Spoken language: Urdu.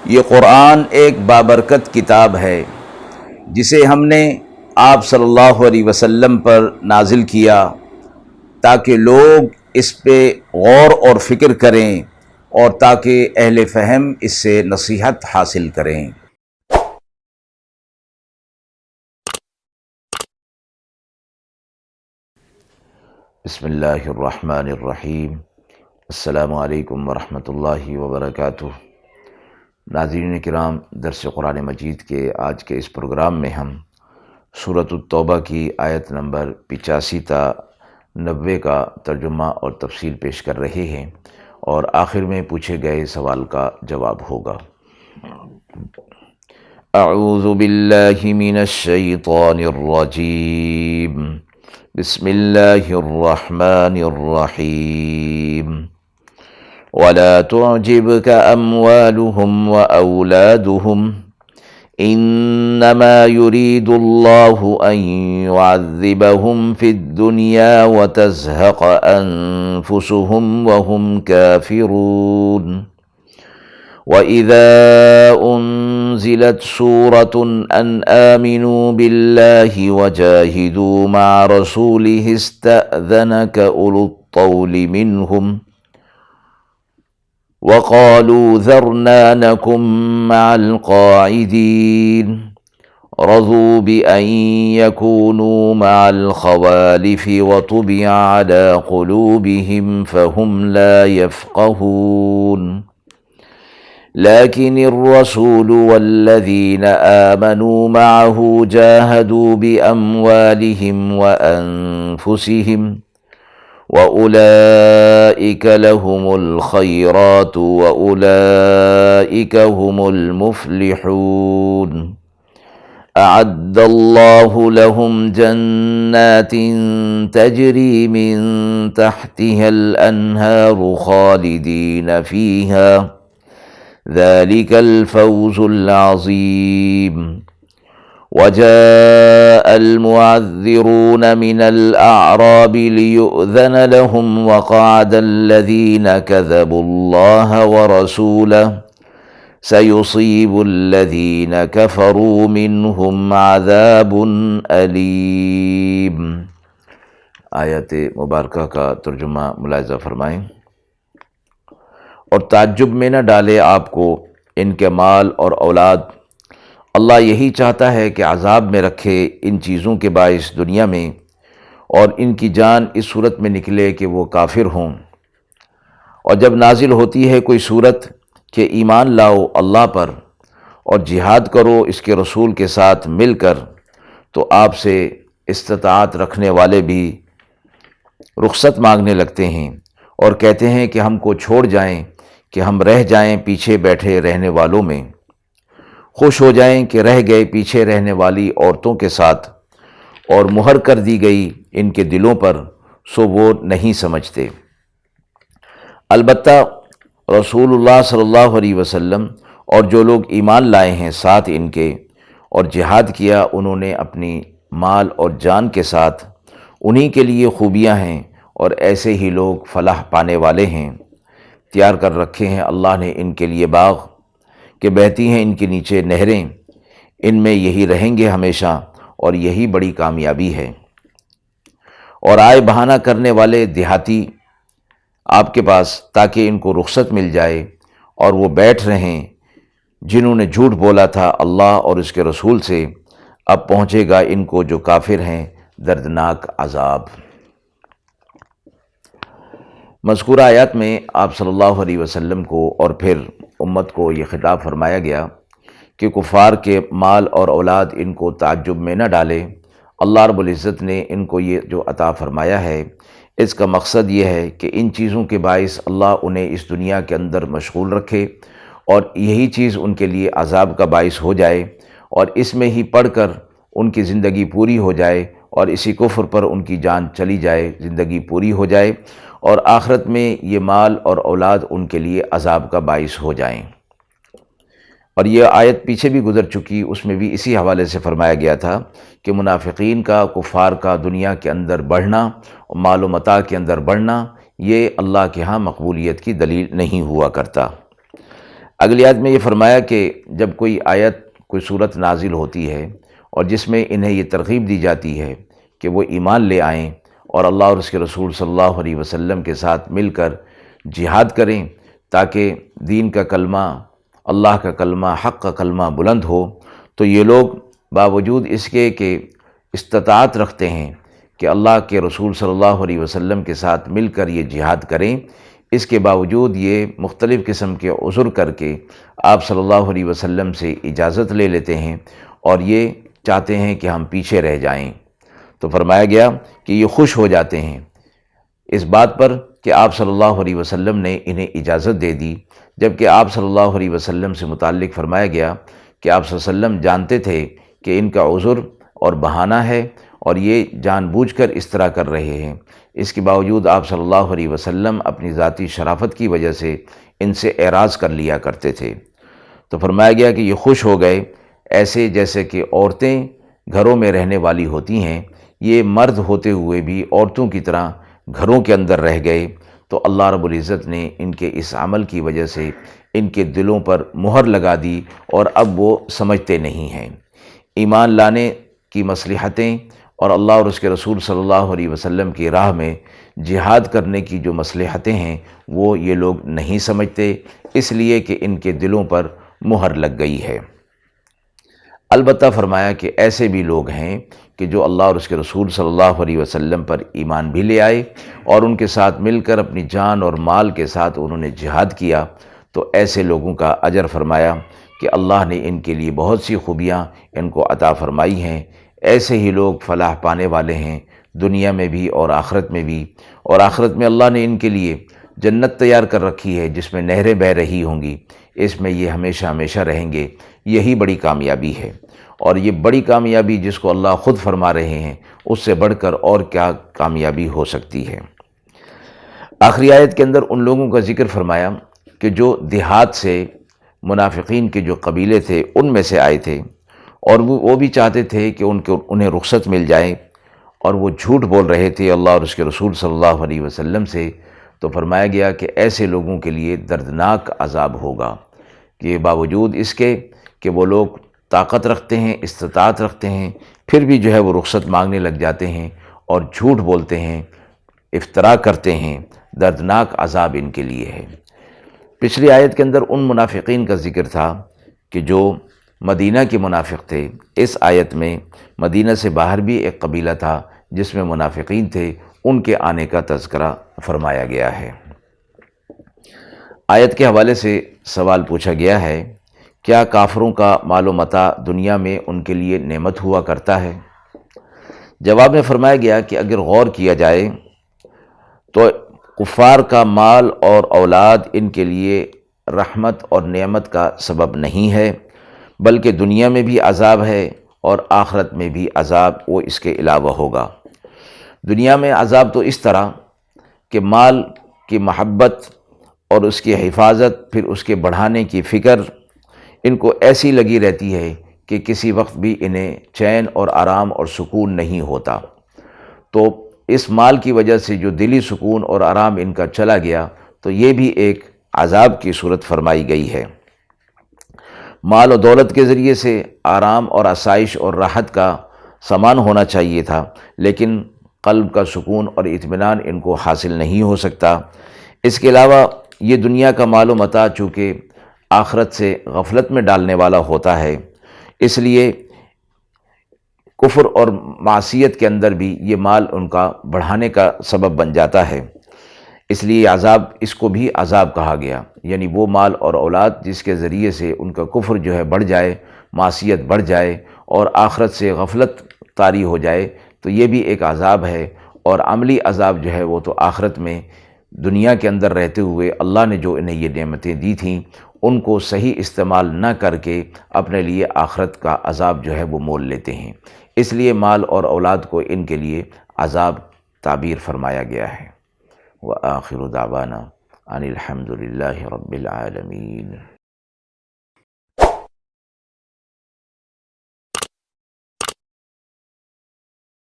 یہ قرآن ایک بابرکت کتاب ہے جسے ہم نے آپ صلی اللہ علیہ وسلم پر نازل کیا تاکہ لوگ اس پہ غور اور فکر کریں اور تاکہ اہل فہم اس سے نصیحت حاصل کریں۔ بسم اللہ الرحمن الرحیم۔ السلام علیکم ورحمۃ اللہ وبرکاتہ۔ ناظرین کرام، درس قرآن مجید کے آج کے اس پروگرام میں ہم سورۃ التوبہ کی آیت نمبر 85 تا 90 کا ترجمہ اور تفصیل پیش کر رہے ہیں، اور آخر میں پوچھے گئے سوال کا جواب ہوگا۔ اعوذ باللہ من الشیطان الرجیم، بسم اللہ الرحمن الرحیم۔ ولا تعجبك أموالهم وأولادهم إنما يريد الله أن يعذبهم في الدنيا وتزهق أنفسهم وهم كافرون وإذا أنزلت سورة أن آمنوا بالله وجاهدوا مع رسوله استأذنك أولو الطول منهم وقالوا ذرنا نكن مع القاعدين رضوا بأن يكونوا مع الخوالف وطبع على قلوبهم فهم لا يفقهون لكن الرسول والذين آمنوا معه جاهدوا بأموالهم وأنفسهم وَأُولَئِكَ لَهُمُ الْخَيْرَاتُ وَأُولَئِكَ هُمُ الْمُفْلِحُونَ أَعَدَّ اللَّهُ لَهُمْ جَنَّاتٍ تَجْرِي مِن تَحْتِهَا الْأَنْهَارُ خَالِدِينَ فِيهَا ذَلِكَ الْفَوْزُ الْعَظِيمُ وجاء المعذرون من الأعراب ليؤذن لهم وقعد الذين كذبوا الله ورسوله سيصيب الذين كفروا منهم عذاب أليم۔ آیت مبارکہ کا ترجمہ ملاحظہ فرمائیں۔ اور تعجب میں نہ ڈالے آپ کو ان کے مال اور اولاد، اللہ یہی چاہتا ہے کہ عذاب میں رکھے ان چیزوں کے باعث دنیا میں، اور ان کی جان اس صورت میں نکلے کہ وہ کافر ہوں۔ اور جب نازل ہوتی ہے کوئی صورت کہ ایمان لاؤ اللہ پر اور جہاد کرو اس کے رسول کے ساتھ مل کر، تو آپ سے استطاعت رکھنے والے بھی رخصت مانگنے لگتے ہیں اور کہتے ہیں کہ ہم کو چھوڑ جائیں کہ ہم رہ جائیں پیچھے بیٹھے رہنے والوں میں، خوش ہو جائیں کہ رہ گئے پیچھے رہنے والی عورتوں کے ساتھ، اور مہر کر دی گئی ان کے دلوں پر، سو وہ نہیں سمجھتے۔ البتہ رسول اللہ صلی اللہ علیہ وسلم اور جو لوگ ایمان لائے ہیں ساتھ ان کے اور جہاد کیا، انہوں نے اپنی مال اور جان کے ساتھ، انہی کے لیے خوبیاں ہیں، اور ایسے ہی لوگ فلاح پانے والے ہیں۔ تیار کر رکھے ہیں اللہ نے ان کے لیے باغ کہ بہتی ہیں ان کے نیچے نہریں، ان میں یہی رہیں گے ہمیشہ، اور یہی بڑی کامیابی ہے۔ اور آئے بہانہ کرنے والے دیہاتی آپ کے پاس تاکہ ان کو رخصت مل جائے، اور وہ بیٹھ رہیں جنہوں نے جھوٹ بولا تھا اللہ اور اس کے رسول سے، اب پہنچے گا ان کو جو کافر ہیں دردناک عذاب۔ مذکورہ آیات میں آپ صلی اللہ علیہ وسلم کو اور پھر امت کو یہ خطاب فرمایا گیا کہ کفار کے مال اور اولاد ان کو تعجب میں نہ ڈالے۔ اللہ رب العزت نے ان کو یہ جو عطا فرمایا ہے، اس کا مقصد یہ ہے کہ ان چیزوں کے باعث اللہ انہیں اس دنیا کے اندر مشغول رکھے، اور یہی چیز ان کے لیے عذاب کا باعث ہو جائے، اور اس میں ہی پڑھ کر ان کی زندگی پوری ہو جائے، اور اسی کفر پر ان کی جان چلی جائے، زندگی پوری ہو جائے، اور آخرت میں یہ مال اور اولاد ان کے لیے عذاب کا باعث ہو جائیں۔ اور یہ آیت پیچھے بھی گزر چکی، اس میں بھی اسی حوالے سے فرمایا گیا تھا کہ منافقین کا، کفار کا دنیا کے اندر بڑھنا، مال و متاع کے اندر بڑھنا، یہ اللہ کے ہاں مقبولیت کی دلیل نہیں ہوا کرتا۔ اگلی آیت میں یہ فرمایا کہ جب کوئی آیت کوئی صورت نازل ہوتی ہے اور جس میں انہیں یہ ترغیب دی جاتی ہے کہ وہ ایمان لے آئیں اور اللہ اور اس کے رسول صلی اللہ علیہ وسلم کے ساتھ مل کر جہاد کریں تاکہ دین کا کلمہ، اللہ کا کلمہ، حق کا کلمہ بلند ہو، تو یہ لوگ باوجود اس کے کہ استطاعت رکھتے ہیں کہ اللہ کے رسول صلی اللہ علیہ وسلم کے ساتھ مل کر یہ جہاد کریں، اس کے باوجود یہ مختلف قسم کے عذر کر کے آپ صلی اللہ علیہ وسلم سے اجازت لے لیتے ہیں اور یہ چاہتے ہیں کہ ہم پیچھے رہ جائیں۔ تو فرمایا گیا کہ یہ خوش ہو جاتے ہیں اس بات پر کہ آپ صلی اللہ علیہ وسلم نے انہیں اجازت دے دی، جبکہ آپ صلی اللہ علیہ وسلم سے متعلق فرمایا گیا کہ آپ صلی اللہ علیہ وسلم جانتے تھے کہ ان کا عذر اور بہانہ ہے اور یہ جان بوجھ کر اس طرح کر رہے ہیں، اس کے باوجود آپ صلی اللہ علیہ وسلم اپنی ذاتی شرافت کی وجہ سے ان سے اعراض کر لیا کرتے تھے۔ تو فرمایا گیا کہ یہ خوش ہو گئے، ایسے جیسے کہ عورتیں گھروں میں رہنے والی ہوتی ہیں، یہ مرد ہوتے ہوئے بھی عورتوں کی طرح گھروں کے اندر رہ گئے۔ تو اللہ رب العزت نے ان کے اس عمل کی وجہ سے ان کے دلوں پر مہر لگا دی اور اب وہ سمجھتے نہیں ہیں۔ ایمان لانے کی مصلحتیں اور اللہ اور اس کے رسول صلی اللہ علیہ وسلم کی راہ میں جہاد کرنے کی جو مصلحتیں ہیں وہ یہ لوگ نہیں سمجھتے، اس لیے کہ ان کے دلوں پر مہر لگ گئی ہے۔ البتہ فرمایا کہ ایسے بھی لوگ ہیں کہ جو اللہ اور اس کے رسول صلی اللہ علیہ وسلم پر ایمان بھی لے آئے اور ان کے ساتھ مل کر اپنی جان اور مال کے ساتھ انہوں نے جہاد کیا، تو ایسے لوگوں کا اجر فرمایا کہ اللہ نے ان کے لیے بہت سی خوبیاں ان کو عطا فرمائی ہیں۔ ایسے ہی لوگ فلاح پانے والے ہیں دنیا میں بھی اور آخرت میں بھی، اور آخرت میں اللہ نے ان کے لیے جنت تیار کر رکھی ہے جس میں نہریں بہہ رہی ہوں گی، اس میں یہ ہمیشہ ہمیشہ رہیں گے۔ یہی بڑی کامیابی ہے، اور یہ بڑی کامیابی جس کو اللہ خود فرما رہے ہیں اس سے بڑھ کر اور کیا کامیابی ہو سکتی ہے۔ آخری آیت کے اندر ان لوگوں کا ذکر فرمایا کہ جو دیہات سے منافقین کے جو قبیلے تھے ان میں سے آئے تھے، اور وہ بھی چاہتے تھے کہ انہیں رخصت مل جائے، اور وہ جھوٹ بول رہے تھے اللہ اور اس کے رسول صلی اللہ علیہ وسلم سے۔ تو فرمایا گیا کہ ایسے لوگوں کے لیے دردناک عذاب ہوگا کہ باوجود اس کے کہ وہ لوگ طاقت رکھتے ہیں، استطاعت رکھتے ہیں، پھر بھی جو ہے وہ رخصت مانگنے لگ جاتے ہیں اور جھوٹ بولتے ہیں، افتراء کرتے ہیں، دردناک عذاب ان کے لیے ہے۔ پچھلی آیت کے اندر ان منافقین کا ذکر تھا کہ جو مدینہ کے منافق تھے، اس آیت میں مدینہ سے باہر بھی ایک قبیلہ تھا جس میں منافقین تھے، ان کے آنے کا تذکرہ فرمایا گیا ہے۔ آیت کے حوالے سے سوال پوچھا گیا ہے، کیا کافروں کا مال و متاع دنیا میں ان کے لیے نعمت ہوا کرتا ہے؟ جواب میں فرمایا گیا کہ اگر غور کیا جائے تو کفار کا مال اور اولاد ان کے لیے رحمت اور نعمت کا سبب نہیں ہے، بلکہ دنیا میں بھی عذاب ہے اور آخرت میں بھی عذاب وہ اس کے علاوہ ہوگا۔ دنیا میں عذاب تو اس طرح کہ مال کی محبت اور اس کی حفاظت، پھر اس کے بڑھانے کی فکر ان کو ایسی لگی رہتی ہے کہ کسی وقت بھی انہیں چین اور آرام اور سکون نہیں ہوتا۔ تو اس مال کی وجہ سے جو دلی سکون اور آرام ان کا چلا گیا، تو یہ بھی ایک عذاب کی صورت فرمائی گئی ہے۔ مال و دولت کے ذریعے سے آرام اور آسائش اور راحت کا سامان ہونا چاہیے تھا، لیکن قلب کا سکون اور اطمینان ان کو حاصل نہیں ہو سکتا۔ اس کے علاوہ یہ دنیا کا مال و متاع چونکہ آخرت سے غفلت میں ڈالنے والا ہوتا ہے، اس لیے کفر اور معصیت کے اندر بھی یہ مال ان کا بڑھانے کا سبب بن جاتا ہے۔ اس لیے عذاب، اس کو بھی عذاب کہا گیا، یعنی وہ مال اور اولاد جس کے ذریعے سے ان کا کفر جو ہے بڑھ جائے، معصیت بڑھ جائے اور آخرت سے غفلت طاری ہو جائے، تو یہ بھی ایک عذاب ہے۔ اور عملی عذاب جو ہے وہ تو آخرت میں دنیا کے اندر رہتے ہوئے اللہ نے جو انہیں یہ نعمتیں دی تھیں ان کو صحیح استعمال نہ کر کے اپنے لیے آخرت کا عذاب جو ہے وہ مول لیتے ہیں، اس لیے مال اور اولاد کو ان کے لیے عذاب تعبیر فرمایا گیا ہے۔ وآخر دعوانا ان الحمد للہ رب العالمین۔